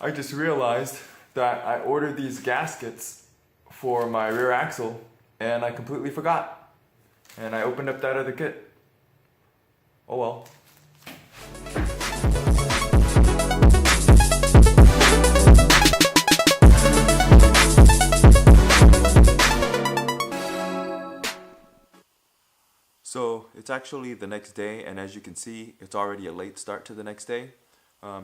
I just realized that I ordered these gaskets for my rear axle and I completely forgot. And I opened up that other kit. Oh well. So it's actually the next day, and as you can see, it's already a late start to the next day.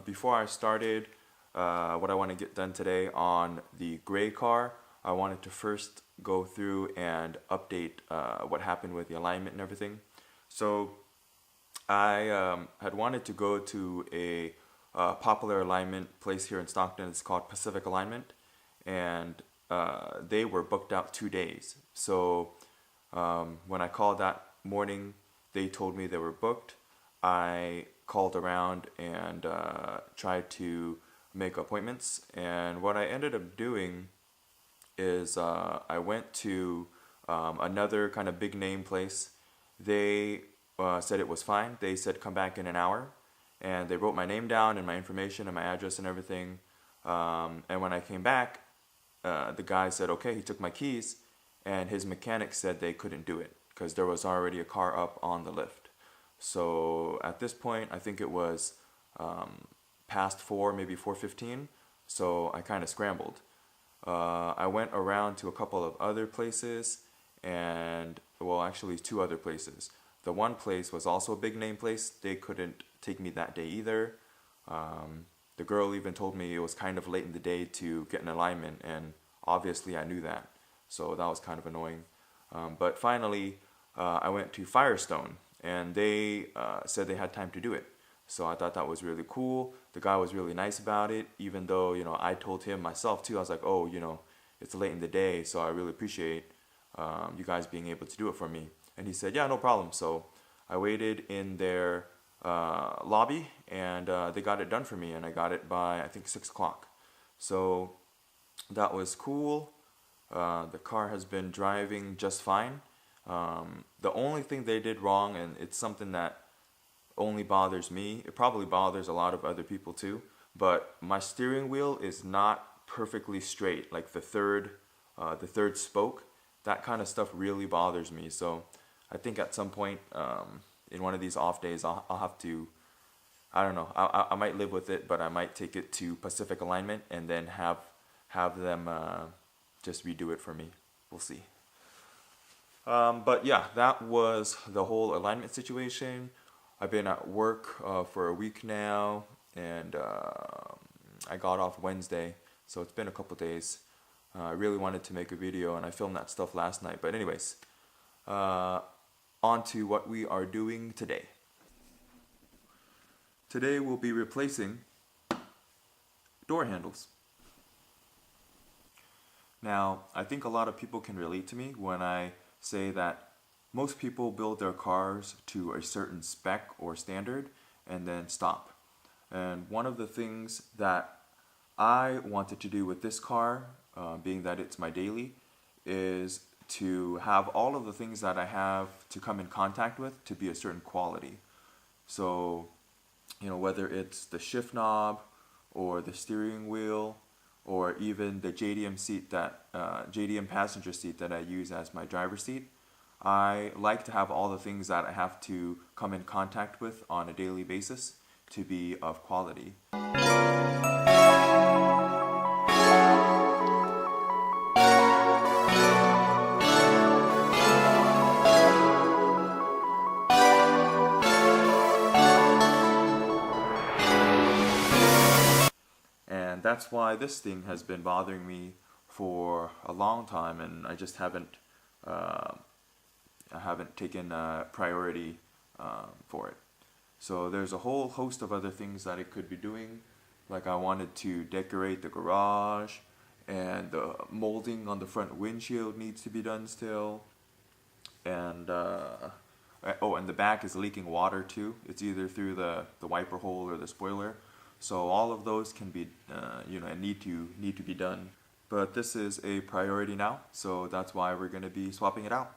Before I started what I want to get done today on the gray car, I wanted to first go through and update what happened with the alignment and everything. So I had wanted to go to a popular alignment place here in Stockton. It's called Pacific Alignment, and they were booked out 2 days. So when I called that morning, they told me they were booked. I called around and tried to make appointments, and what I ended up doing is I went to another kind of big name place. They said it was fine. They said come back in an hour, and they wrote my name down and my information and my address and everything. And when I came back, the guy said okay, he took my keys, and his mechanic said they couldn't do it because there was already a car up on the lift. So at this point, I think it was past 4, maybe 4:15, so I kind of scrambled. I went around to a couple of other places, and well, actually 2 other places. The one place was also a big name place. They couldn't take me that day either. The girl even told me it was kind of late in the day to get an alignment, and obviously I knew that, so that was kind of annoying. But finally, I went to Firestone, and they said they had time to do it. So I thought that was really cool. The guy was really nice about it, even though, you know, I told him myself too. I was like, oh, you know, it's late in the day, so I really appreciate you guys being able to do it for me. And he said, yeah, no problem. So I waited in their lobby, and they got it done for me, and I got it by, I think, 6 o'clock. So that was cool. The car has been driving just fine. The only thing they did wrong, and it's something that only bothers me, it probably bothers a lot of other people too, but my steering wheel is not perfectly straight, like the third spoke. That kind of stuff really bothers me. So I think at some point in one of these off days, I'll have to, I don't know, I might live with it, but I might take it to Pacific Alignment and then have them just redo it for me. We'll see. But yeah, that was the whole alignment situation. I've been at work for a week now, and I got off Wednesday, so it's been a couple days. I really wanted to make a video, and I filmed that stuff last night. But anyways, on to what we are doing today. Today we'll be replacing door handles. Now, I think a lot of people can relate to me when I say that most people build their cars to a certain spec or standard and then stop. And one of the things that I wanted to do with this car, being that it's my daily, is to have all of the things that I have to come in contact with to be a certain quality. So, you know, whether it's the shift knob or the steering wheel or even the JDM seat JDM passenger seat that I use as my driver's seat, I like to have all the things that I have to come in contact with on a daily basis to be of quality. And that's why this thing has been bothering me for a long time, and I just haven't taken priority for it. So there's a whole host of other things that it could be doing. Like I wanted to decorate the garage, and the molding on the front windshield needs to be done still. And oh, and the back is leaking water too. It's either through the wiper hole or the spoiler. So all of those can be, you know, need to be done. But this is a priority now, so that's why we're going to be swapping it out.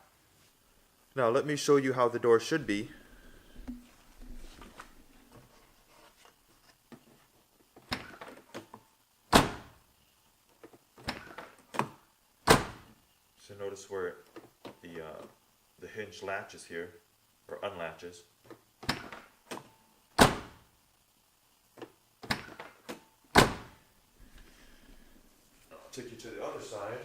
Now let me show you how the door should be. notice where the hinge latches here, or unlatches. I'll take you to the other side.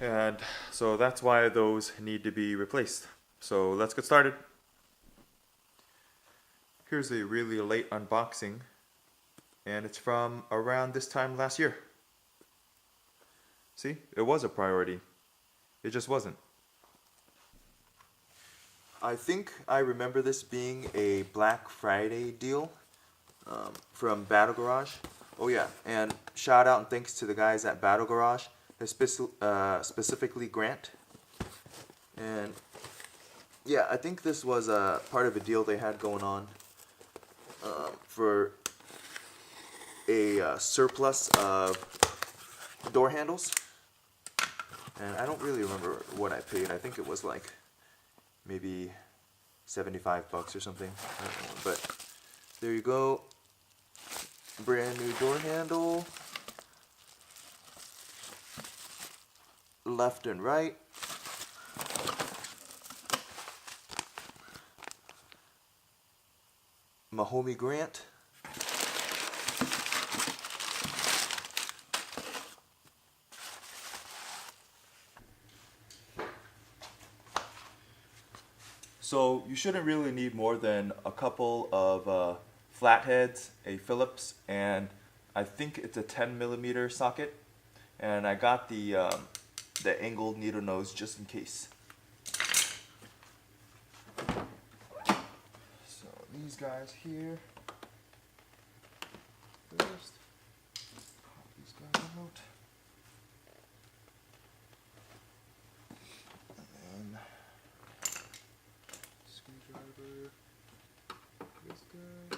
And so that's why those need to be replaced. So let's get started. Here's a really late unboxing, and it's from around this time last year. See, it was a priority. It just wasn't. I think I remember this being a Black Friday deal from Battle Garage. Oh yeah, and shout out and thanks to the guys at Battle Garage. Specifically Grant, and yeah, I think this was a part of a deal they had going on for a surplus of door handles, and I don't really remember what I paid. I think it was like maybe $75 or something, I don't know, but there you go, brand new door handle. Left and right. Mahomie Grant. So you shouldn't really need more than a couple of flatheads, a Phillips, and I think it's a 10mm socket. And I got the angled needle nose just in case. So these guys here. First, pop these guys out. And then screwdriver. This guy.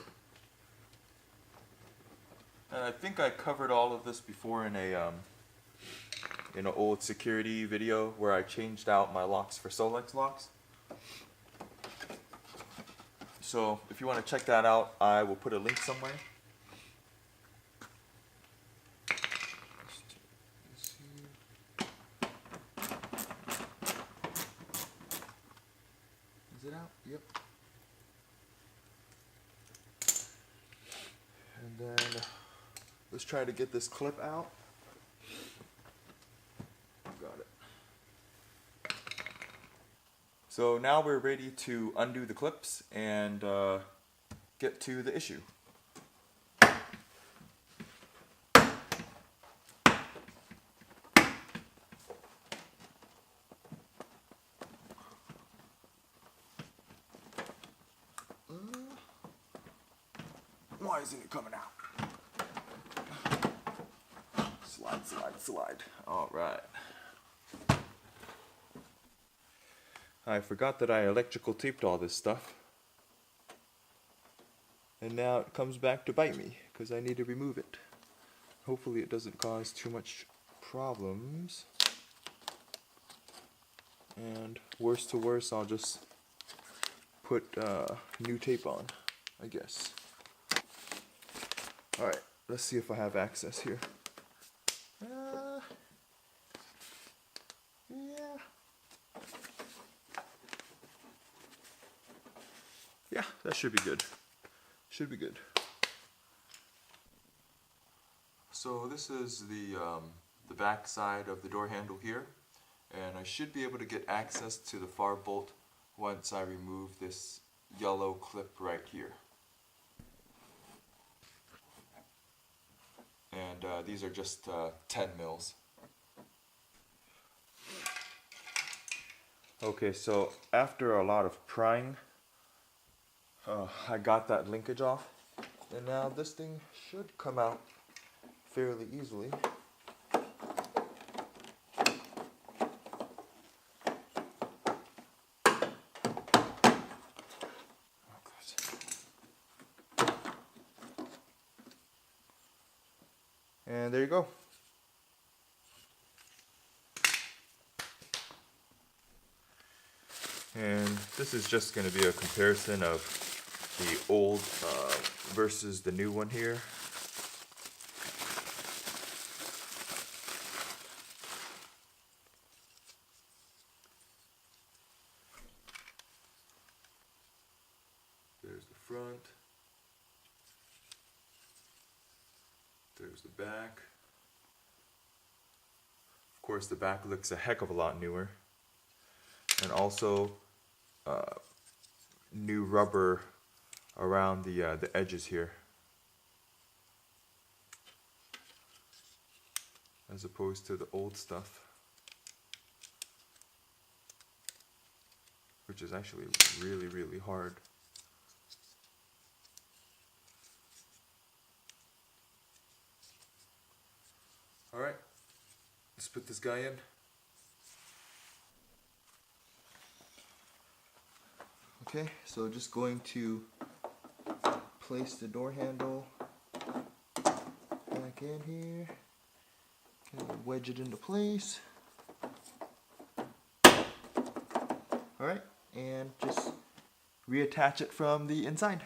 And I think I covered all of this before in an old security video where I changed out my locks for Solex locks. So if you want to check that out, I will put a link somewhere. Is it out? Yep. And then let's try to get this clip out. So now we're ready to undo the clips and get to the issue. Why isn't it coming out? Slide, slide, slide. All right. I forgot that I electrical taped all this stuff. And now it comes back to bite me because I need to remove it. Hopefully it doesn't cause too much problems. And worst to worst, I'll just put new tape on, I guess. Alright, let's see if I have access here. Yeah, that should be good. Should be good. So this is the back side of the door handle here, and I should be able to get access to the far bolt once I remove this yellow clip right here. And these are just 10 mils. Okay, so after a lot of prying, I got that linkage off, and now this thing should come out fairly easily. And there you go. And this is just going to be a comparison of the old versus the new one here. There's the front. There's the back. Of course, the back looks a heck of a lot newer. And also new rubber around the edges here, as opposed to the old stuff, which is actually really, really hard. Alright, let's put this guy in. Okay, so just going to place the door handle back in here, kind of wedge it into place. Alright, and just reattach it from the inside.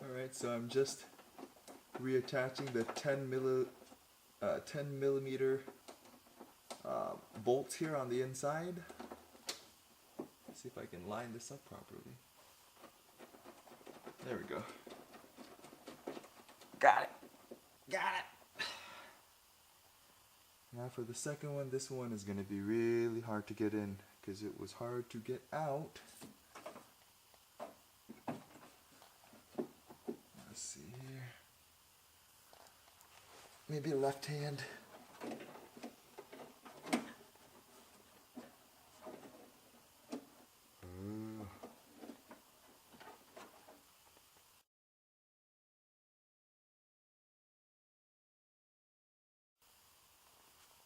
Alright, so I'm just reattaching the 10 millimeter bolts here on the inside. Let's see if I can line this up properly. There we go. Got it. Got it. Now for the second one, this one is going to be really hard to get in because it was hard to get out. Let's see here. Maybe a left hand.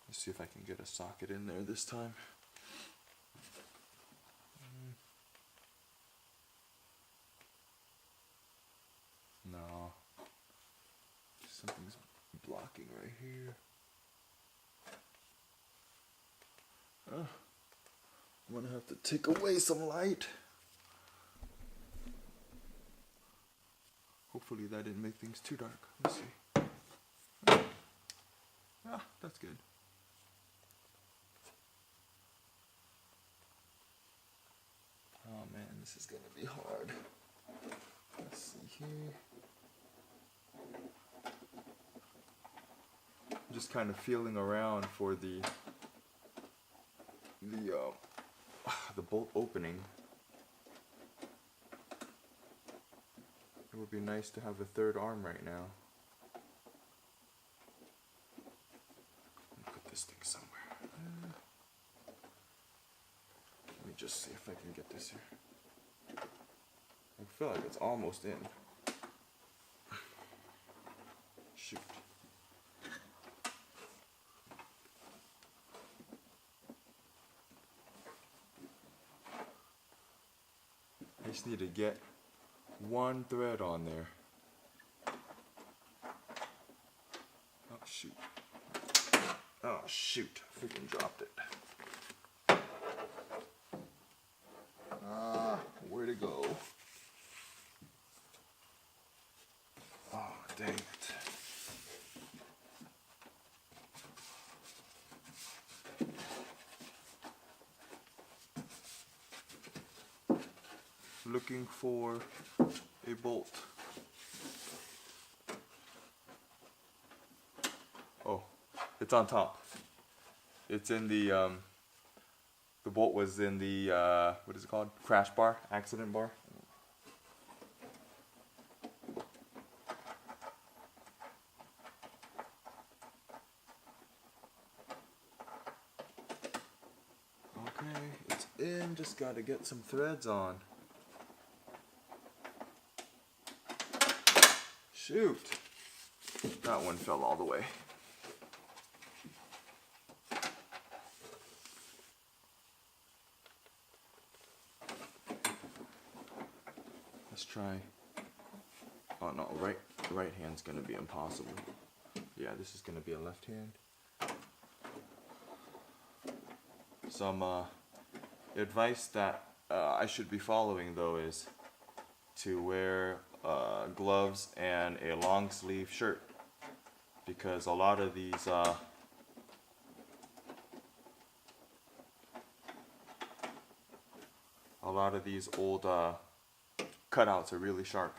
Let's see if I can get a socket in there this time. No. Something's blocking right here. I'm gonna have to take away some light. Hopefully that didn't make things too dark. Let's see. Ah, that's good. Oh man, this is gonna be hard. Let's see here. I'm just kind of feeling around for the bolt opening. It would be nice to have a third arm right now. Put this thing somewhere. Let me just see if I can get this here. I feel like it's almost in. Shoot. I just need to get one thread on there. Oh shoot. Oh shoot. Freaking dropped it. Where'd it go? Oh, dang it. Looking for a bolt. Oh, it's on top. It's in the bolt was in the, what is it called? Crash bar, accident bar. Okay, it's in, just gotta get some threads on. Shoot! That one fell all the way. Let's try. Oh no, right hand's gonna be impossible. Yeah, this is gonna be a left hand. Some advice that I should be following though is to wear gloves and a long sleeve shirt, because a lot of these old cutouts are really sharp.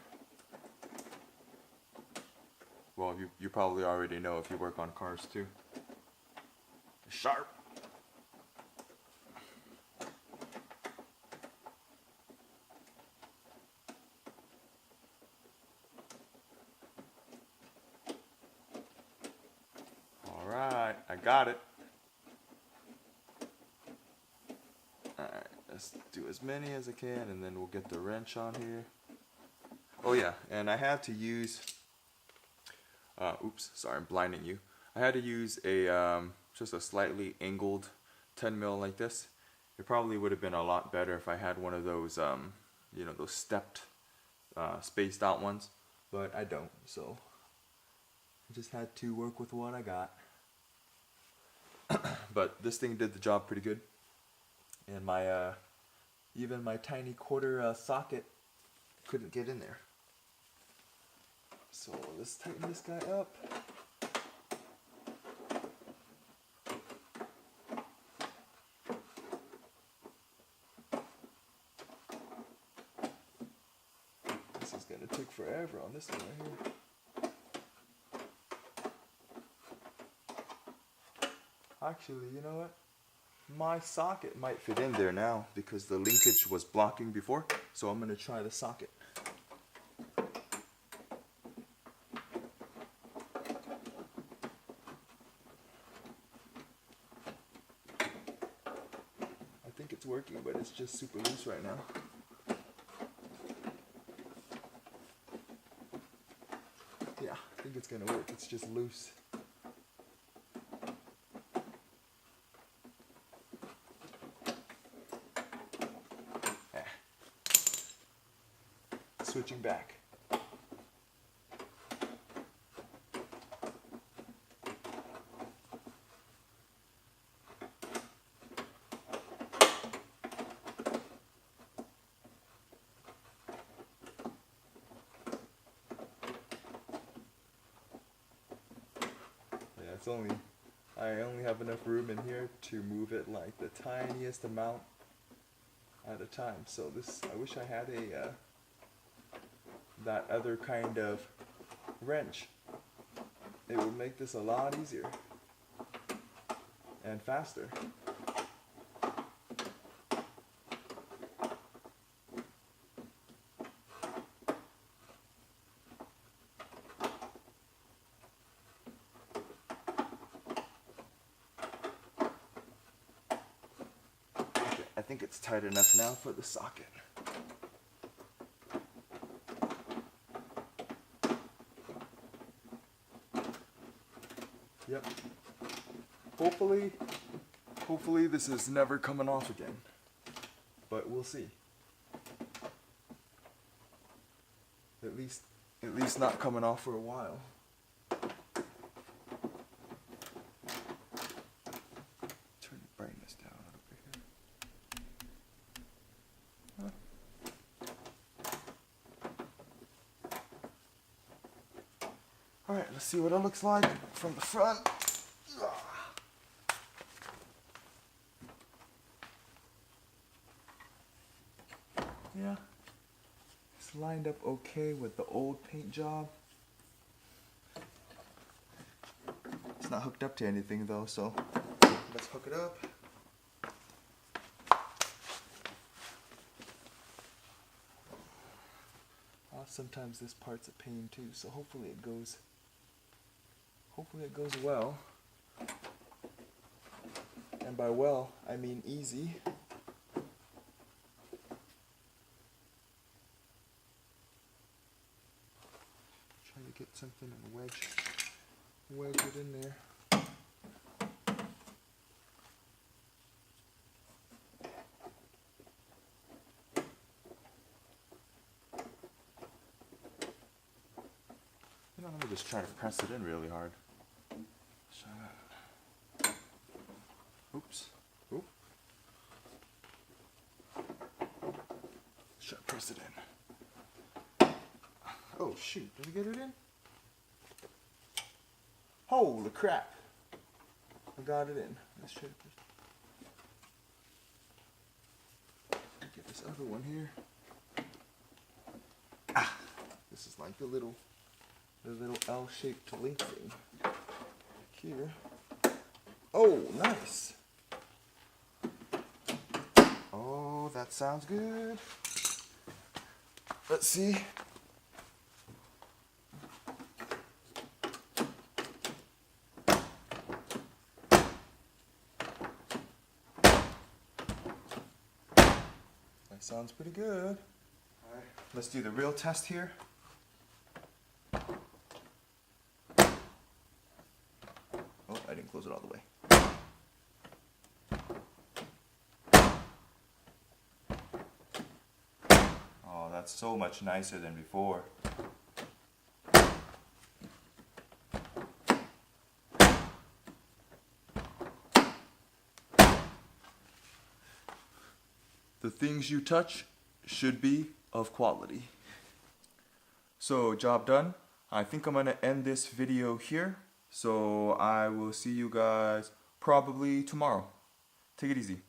Well, you probably already know if you work on cars too. Sharp. Alright, I got it. Alright, let's do as many as I can and then we'll get the wrench on here. Oh yeah, and I had to use oops, sorry, I'm blinding you. I had to use a just a slightly angled 10 mil like this. It probably would have been a lot better if I had one of those you know, those stepped spaced out ones, but I don't, so I just had to work with what I got. But this thing did the job pretty good, and my even my tiny quarter socket couldn't get in there. So let's tighten this guy up. This is gonna take forever on this one right here. Actually, you know what? My socket might fit in there now because the linkage was blocking before, so I'm gonna try the socket. I think it's working, but it's just super loose right now. Yeah, I think it's gonna work. It's just loose. Switching back. Yeah, I only have enough room in here to move it like the tiniest amount at a time. So this, I wish I had a that other kind of wrench. It would make this a lot easier and faster. Okay, I think it's tight enough now for the socket. Yep. Hopefully this is never coming off again. But we'll see. At least not coming off for a while. Turn the brightness down a little bit here. Alright, let's see what it looks like from the front. Yeah, it's lined up okay with the old paint job. It's not hooked up to anything though, so let's hook it up. Sometimes this part's a pain too, so hopefully it goes well. And by well, I mean easy. something and wedge it in there. You know, let me just try to press it in really hard. Oops. Oop. Should I press it in? Oh shoot, did we get it in? Holy crap. I got it in. Let's try to get this other one here. Ah, this is like the little L-shaped link thing. Here. Oh, nice. Oh, that sounds good. Let's see. That sounds pretty good. All right, let's do the real test here. Oh, I didn't close it all the way. Oh, that's so much nicer than before. The things you touch should be of quality. So, job done. I think I'm gonna end this video here. So I will see you guys probably tomorrow. Take it easy.